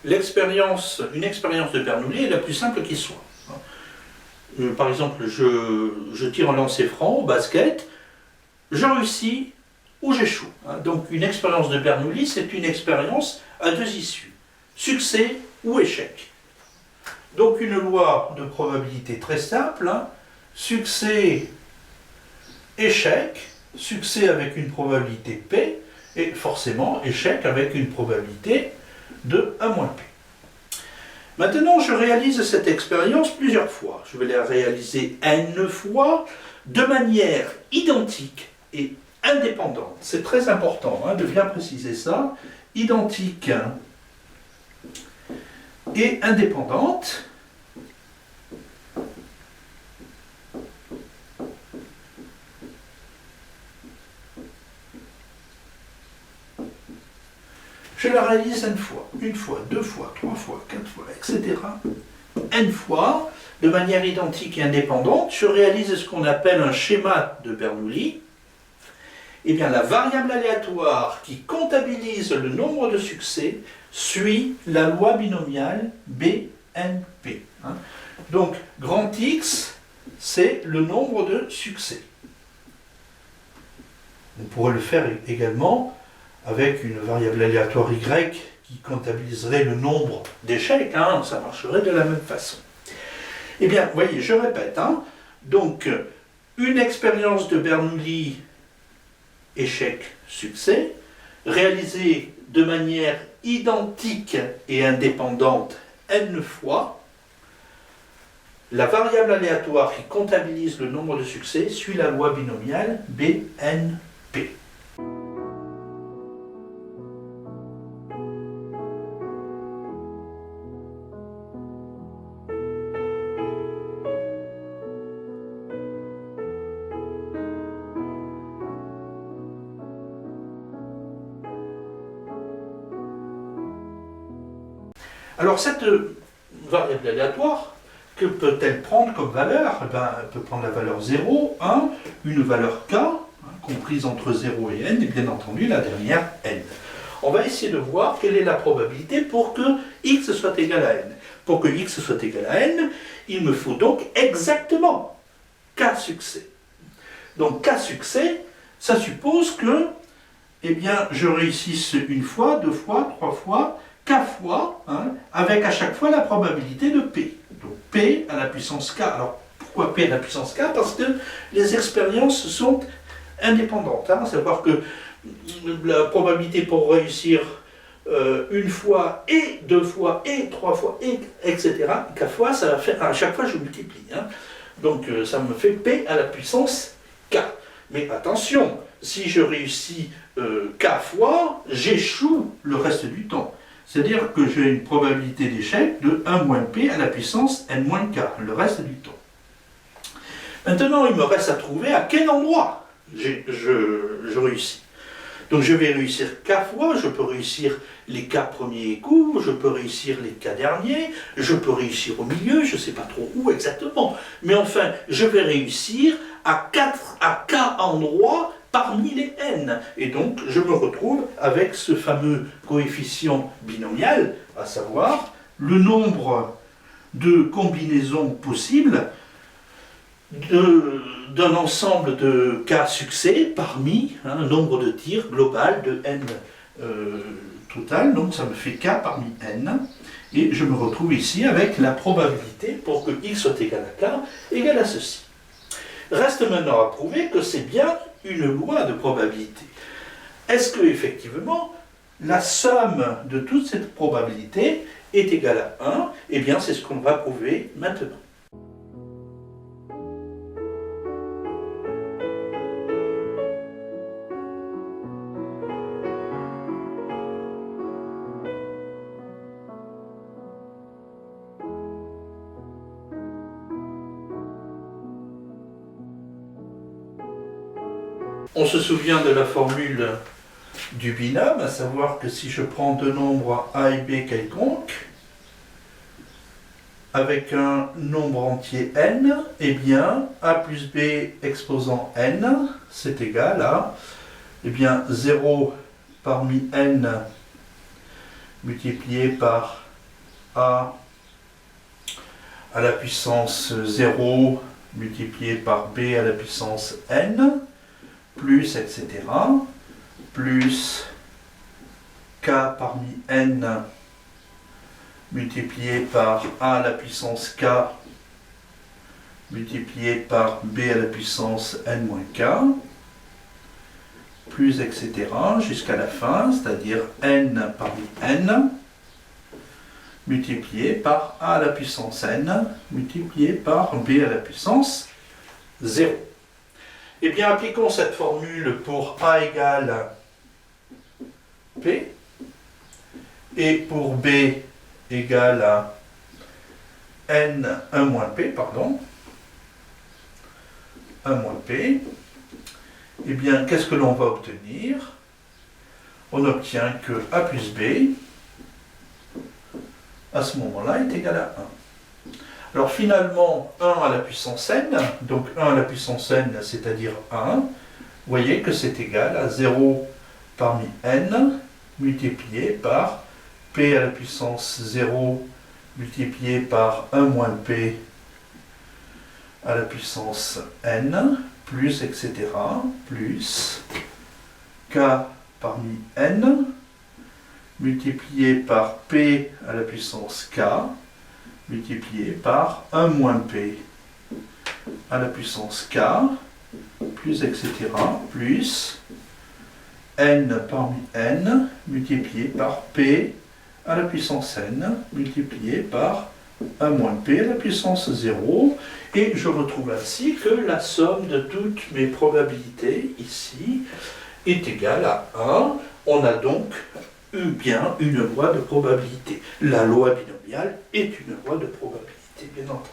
une expérience de Bernoulli est la plus simple qui soit. Par exemple, je tire un lancer franc au basket, je réussis ou j'échoue. Donc une expérience de Bernoulli, c'est une expérience à deux issues, succès ou échec. Donc une loi de probabilité très simple, succès, échec, succès avec une probabilité P, et forcément échec avec une probabilité de 1 moins P. Maintenant, je réalise cette expérience plusieurs fois. Je vais la réaliser n fois, de manière identique et indépendante. C'est très important de bien préciser ça. Identique et indépendante. Je la réalise n fois, une fois, deux fois, trois fois, quatre fois, etc. N fois, de manière identique et indépendante, je réalise ce qu'on appelle un schéma de Bernoulli. Eh bien, la variable aléatoire qui comptabilise le nombre de succès suit la loi binomiale BNP. Donc, grand X, c'est le nombre de succès. On pourrait le faire également avec une variable aléatoire Y qui comptabiliserait le nombre d'échecs, ça marcherait de la même façon. Eh bien, vous voyez, je répète, donc une expérience de Bernoulli, échec, succès, réalisée de manière identique et indépendante n fois, la variable aléatoire qui comptabilise le nombre de succès suit la loi binomiale BNP. Alors cette variable aléatoire, que peut-elle prendre comme valeur? Elle peut prendre la valeur 0, 1, une valeur k, comprise entre 0 et n, et bien entendu la dernière n. On va essayer de voir quelle est la probabilité pour que x soit égal à n. Pour que x soit égal à n, il me faut donc exactement k succès. Donc k succès, ça suppose que je réussisse une fois, deux fois, trois fois, k fois, avec à chaque fois la probabilité de P. Donc P à la puissance K. Alors pourquoi P à la puissance K? Parce que les expériences sont indépendantes. Savoir que la probabilité pour réussir une fois, et deux fois, et trois fois, et etc., K fois, ça va faire, à chaque fois je multiplie. Donc ça me fait P à la puissance K. Mais attention, si je réussis K fois, j'échoue le reste du temps. C'est-à-dire que j'ai une probabilité d'échec de 1 moins P à la puissance n moins K, le reste du temps. Maintenant, il me reste à trouver à quel endroit je réussis. Donc je vais réussir K fois, je peux réussir les K premiers coups, je peux réussir les K derniers, je peux réussir au milieu, je ne sais pas trop où exactement. Mais enfin, je vais réussir à K endroits parmi les n. Et donc, je me retrouve avec ce fameux coefficient binomial, à savoir le nombre de combinaisons possibles d'un ensemble de cas succès parmi un nombre de tirs global de n total. Donc, ça me fait k parmi n. Et je me retrouve ici avec la probabilité pour que x soit égal à k égale à ceci. Reste maintenant à prouver que c'est bien une loi de probabilité. Est-ce que effectivement la somme de toute cette probabilité est égale à 1? Eh bien, c'est ce qu'on va prouver maintenant. On se souvient de la formule du binôme, à savoir que si je prends deux nombres a et b quelconques, avec un nombre entier n, eh bien a plus b exposant n, c'est égal à 0 parmi n multiplié par a à la puissance 0 multiplié par b à la puissance n, plus etc., plus k parmi n multiplié par a à la puissance k multiplié par b à la puissance n moins k, plus etc. jusqu'à la fin, c'est-à-dire n parmi n multiplié par a à la puissance n multiplié par b à la puissance 0. Eh bien, appliquons cette formule pour a égale p et pour b égale à n1 moins p, pardon, 1 moins p. Eh bien, qu'est-ce que l'on va obtenir? On obtient que a plus b, à ce moment-là, est égal à 1. Alors finalement, 1 à la puissance n, donc 1 à la puissance n, c'est-à-dire 1, vous voyez que c'est égal à 0 parmi n multiplié par p à la puissance 0 multiplié par 1 moins p à la puissance n, plus etc., plus k parmi n multiplié par p à la puissance k multiplié par 1 moins p à la puissance k, plus etc., plus n parmi n multiplié par p à la puissance n multiplié par 1 moins p à la puissance 0, et je retrouve ainsi que la somme de toutes mes probabilités ici est égale à 1. On a donc eu bien une loi de probabilité. La loi binomiale est une loi de probabilité, bien entendu.